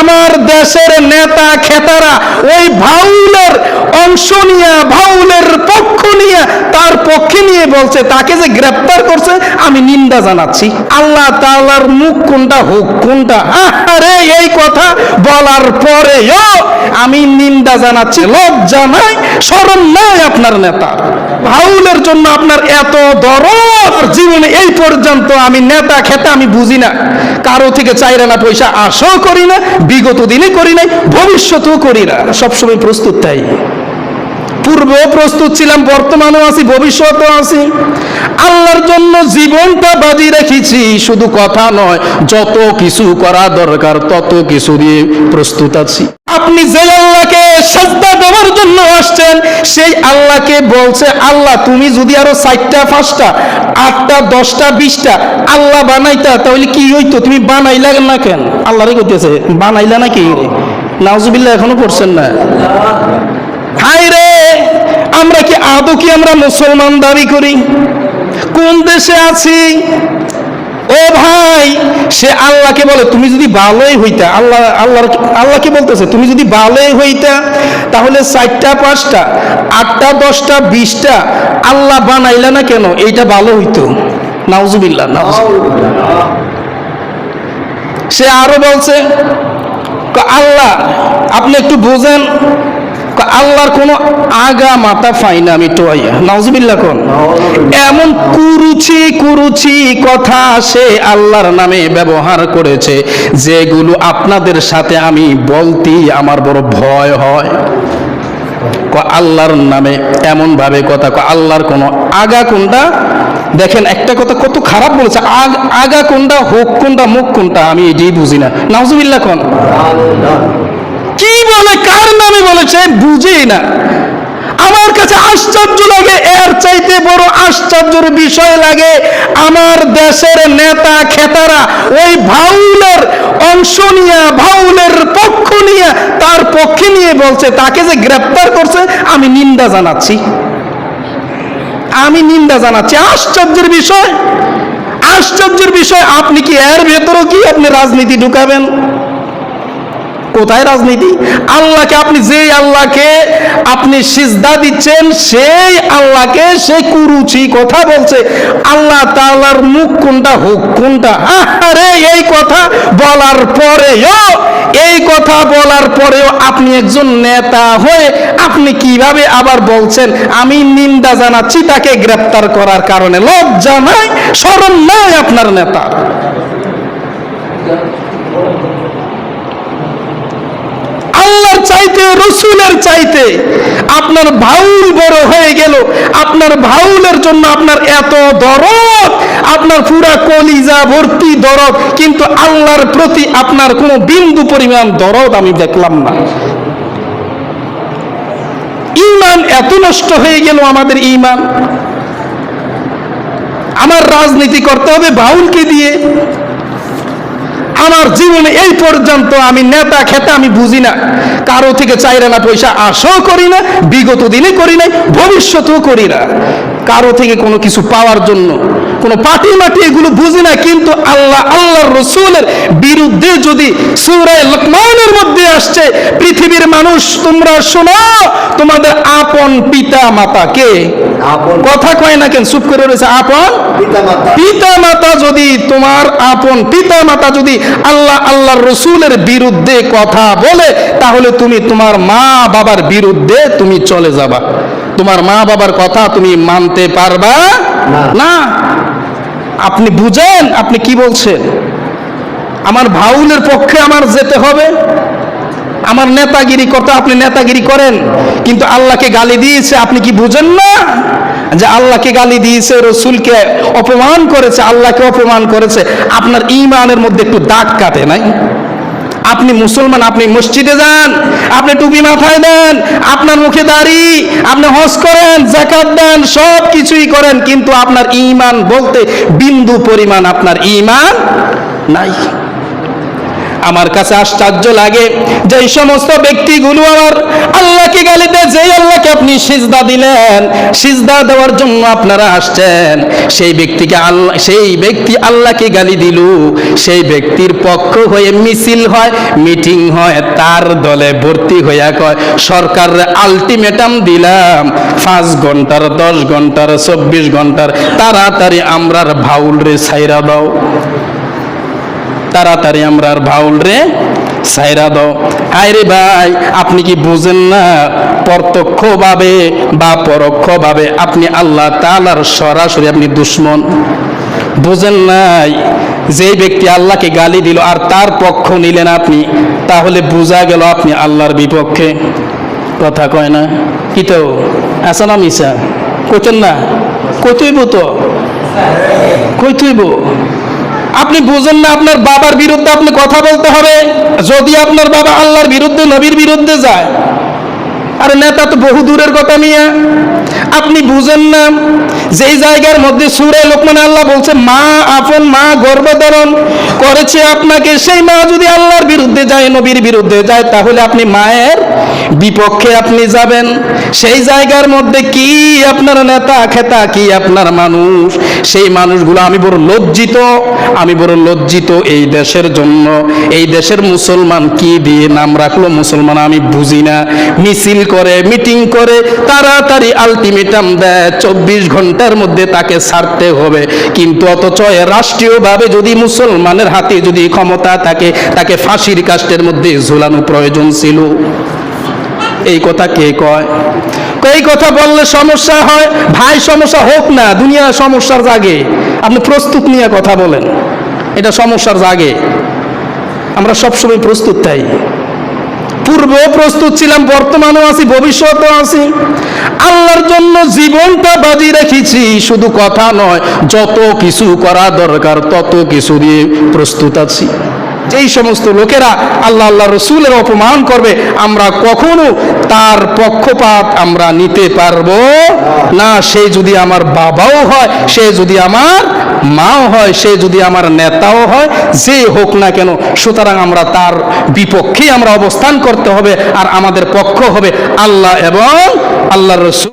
আমার দেশের নেতা খেতারা ওই ভাউলের অংশ নিয়ে, ভাউলের পক্ষ নিয়ে, তার পক্ষে নিয়ে বলছে তাকে যে গ্রেফতার করছে আমি নিন্দা জানাচ্ছি। আল্লাহ তাআলার মুখ কোনটা, হুক কোনটা? আরে এই কথা বলার পরেও আমি নিন্দা জানাচ্ছি। লজ্জা নাই, শরম নাই আপনার নেতা? ভাউলের জন্য আপনার এত দরদ? জীবনে এই পর্যন্ত আমি নেতা খেতে আমি বুঝি না, কারো থেকে চাইরানা পয়সা আশাও করি না, বিগত দিনে করি নাই, ভবিষ্যতেও করি না। সবসময় প্রস্তুত তাই, পূর্বেও প্রস্তুত ছিলাম, বর্তমানেও আছি, ভবিষ্যতেও আছি। আল্লাহর জন্য জীবনটা বাজি রেখেছি, শুধু কথা নয়, যত কিছু করা দরকার তত কিছু দিয়ে প্রস্তুত আছি। আপনি যে আল্লাহকে সাজদা দেওয়ার জন্য আসছেন, সেই আল্লাহকে বলছে আল্লাহ তুমি যদি আরো 4টা 5টা 8টা 10টা 20টা আল্লাহ বানাইতা তাহলে কি হইতো? তুমি বানাইলা না কেন? আল্লাহরই কইতেছে বানাইলা না কি? নাউজুবিল্লাহ এখনো পড়ছেন না? হায় রে, আমরা কি আদৌ কি আমরা মুসলমান দাবি করি? কোন দেশে আছি? ও ভাই, সে আল্লাহকে বলে তুমি যদি ভালোই হইতা, আল্লাহকে বলতেছে তুমি যদি ভালোই হইতা তাহলে 4টা 5টা 8টা 10টা 20টা আল্লাহ বানাইলা না কেন? এইটা ভালো হইতো। নাউজুবিল্লাহ, নাউজুবিল্লাহ। সে আরো বলছে আল্লাহ আপনি একটু বোঝেন, আল্লাহর কোনো আগা মাথা পাই না আমি টোয়াইয়া। নাউজুবিল্লাহ কোন এমন কুরুচি কথা সে আল্লাহর নামে ব্যবহার করেছে, যেগুলো আপনাদের সাথে আমি বলতেই আমার বড় ভয় হয়। আল্লাহর নামে এমন ভাবে কথা, আল্লাহর কোনো আগা কোনটা? দেখেন একটা কথা কত খারাপ বলেছে, আগা কোনটা, হোক কোনটা, মুখ কোনটা, আমি এটাই বুঝি না। নাউজুবিল্লাহ কোন কি বলে, কার নামে বলেছে বুঝেই না। আমার কাছে আশ্চর্য লাগে, এর চাইতে বড় আশ্চর্যের বিষয় লাগে আমার দেশের নেতা খেতারা ওই ভাউলের অংশ নিয়ে, ভাউলের পক্ষ নিয়ে, তার পক্ষে নিয়ে বলছে তাকে যে গ্রেফতার করছে আমি নিন্দা জানাচ্ছি, আমি নিন্দা জানাচ্ছি। আশ্চর্যের বিষয়, আশ্চর্যের বিষয়। আপনি কি এর ভেতরেও কি আপনি রাজনীতি ঢুকাবেন? কোথায় রাজনীতি? আল্লাহকে আপনি যেই আল্লাহকে আপনি সিজদা দিচ্ছেন সেই আল্লাহকে সে কুরুচি কথা বলছে। আল্লাহ তাআলার মুখ কোনটা, হুক কোনটা? আরে এই কথা বলার পরেও, এই কথা বলার পরেও আপনি একজন নেতা হয়ে আপনি কিভাবে আবার বলছেন আমি নিন্দা জানাচ্ছি তাকে গ্রেফতার করার কারণে? লজ্জা নাই, শরম নাই আপনার নেতা? আল্লাহর চাইতে, রসুলের চাইতে আপনার ভাউল বড় হয়ে গেল। আপনার ভাউলের জন্য আপনার এত দরদ, আপনার পুরা কলিজা ভর্তি দরদ, কিন্তু আল্লাহর প্রতি আপনার কোনো বিন্দু পরিমাণ দরদ আমি দেখলাম না। ঈমান এত নষ্ট হয়ে গেল আমাদের ঈমান। আমার রাজনীতি করতে হবে ভাউলকে দিয়ে? আমার জীবনে এই পর্যন্ত আমি নেতা খেতে আমি বুঝি না, কারো থেকে চাইরানা পয়সা আশাও করি না, বিগত দিনে করি নাই, ভবিষ্যতেও করি না। কারো থেকে কোনো কিছু পাওয়ার জন্য কোনো পার্টি মাটি এগুলো বুঝি না। কিন্তু আল্লাহর রসুলের বিরুদ্ধে যদি সূরা লোকমানের মধ্যে আসছে, পৃথিবীর মানুষ তোমরা শোনো, তোমাদের আপন পিতা মাতা কে? কথা কয় না কেন? চুপ করে রয়েছে। আপন পিতা মাতা যদি, তোমার আপন পিতা মাতা যদি আল্লাহর রসুলের বিরুদ্ধে কথা বলে, তাহলে তুমি তোমার মা বাবার বিরুদ্ধে তুমি চলে যাবা। তোমার মা বাবার কথা তুমি মানতে পারবা না। আপনি বুঝেন আপনি কি বলছেন? আমার ভাউলের পক্ষে আমার যেতে হবে। আমার নেতাগিরি করতে, আপনি নেতাগিরি করেন কিন্তু আল্লাহকে গালি দিয়েছে, আপনি কি বুঝেন না যে আল্লাহকে গালি দিয়েছে, রসুলকে অপমান করেছে, আল্লাহকে অপমান করেছে? আপনার ঈমানের মধ্যে একটু দাগ কাটে নাই? আপনি মুসলমান, আপনি মসজিদে যান, আপনি টুপি মাথায় দেন, আপনার মুখে দাড়ি, আপনি হজ করেন, যাকাত দেন, সব কিছুই করেন, কিন্তু আপনার ঈমান বলতে বিন্দু পরিমাণ আপনার ঈমান নাই। আমার কাছে আশ্চর্য লাগে যে এই সমস্ত ব্যক্তিগুলো আমার আল্লাহকে গালি দেয়। যেই আল্লাহকে আপনি সিজদা দিলেন, সিজদা দেওয়ার জন্য আপনারা আসছেন, সেই ব্যক্তি আল্লাহকে গালি দিল, সেই ব্যক্তির পক্ষ হয়ে মিছিল হয়, মিটিং হয়, তার দলে ভর্তি হইয়া কয় সরকার আলটিমেটাম দিলাম 5 ঘন্টার 10 ঘন্টার 24 ঘন্টার, তাড়াতাড়ি আমরার ভাউল রে ছাইরা দাও, তাড়াতাড়ি আমরার ভাউল রে ছাইরা দাও। আরে ভাই, আপনি কি বুঝেন না প্রত্যক্ষভাবে বা পরোক্ষভাবে আপনি আল্লাহ তাআলার সরাসরি আপনি দুশমন? বুঝেন নাই? যে ব্যক্তি আল্লাহকে গালি দিল আর তার পক্ষ নিলেন আপনি, তাহলে বোঝা গেল আপনি আল্লাহর বিপক্ষে। কথা কয় না কি? তো আসা না মিশা কইতেন না? কইতেইব তো, কইতেইব। আপনি বুঝেন না আপনার বাবার বিরুদ্ধে আপনি কথা বলতে হবে যদি আপনার বাবা আল্লাহর বিরুদ্ধে, নবীর বিরুদ্ধে যায়? আরে নেতা তো বহু দূরের কথা মিয়া। আপনি বুঝেন না যেই জায়গার মধ্যে সূরা লোকমান আল্লাহ বলছে মা আপন মা গর্ভধারণ করেছে আপনাকে, সেই মা যদি আল্লাহর বিরুদ্ধে যায়, নবীর বিরুদ্ধে যায়, তাহলে আপনি মায়ের বিপক্ষে আপনি যাবেন। সেই জায়গার মধ্যে কি আপনার নেতা খেতা, কি আপনার মানুষ, সেই মানুষগুলো আমি বড় লজ্জিত, আমি বড় লজ্জিত এই দেশের জন্য। এই দেশের মুসলমান কি দিয়ে নাম রাখলো মুসলমান আমি বুঝি না। মিছিল করে, মিটিং করে, তাড়াতাড়ি আলটিমেটাম দেয় 24 ঘন্টার মধ্যে তাকে ছাড়তে হবে, কিন্তু অথচ রাষ্ট্রীয়ভাবে যদি মুসলমানের হাতে যদি ক্ষমতা থাকে, তাকে ফাঁসির কাষ্ঠের মধ্যে ঝুলানো প্রয়োজন ছিল। এই কথা কে কয়? এই কথা বললে সমস্যা হয় ভাই, সমস্যা হোক না, দুনিয়া সমস্যার জাগে, আপনি প্রস্তুত নিয়ে কথা বলেন, এটা সমস্যার জাগে। আমরা সবসময় প্রস্তুত, তাই পূর্বেও প্রস্তুত ছিলাম, বর্তমানেও আছি, ভবিষ্যতেও আছি। আল্লাহর জন্য জীবনটা বাজি রেখেছি, শুধু কথা নয়, যত কিছু করা দরকার তত কিছু দিয়ে প্রস্তুত আছি। যেই সমস্ত লোকেরা আল্লাহ আল্লাহ রসুলের অপমান করবে, আমরা কখনো তার পক্ষপাত আমরা নিতে পারবো না। সে যদি আমার বাবাও হয়, সে যদি আমার মাও হয়, সে যদি আমার নেতাও হয়, যে হোক না কেন, সুতরাং আমরা তার বিপক্ষেই আমরা অবস্থান করতে হবে। আর আমাদের পক্ষ হবে আল্লাহ এবং আল্লাহর রসুল।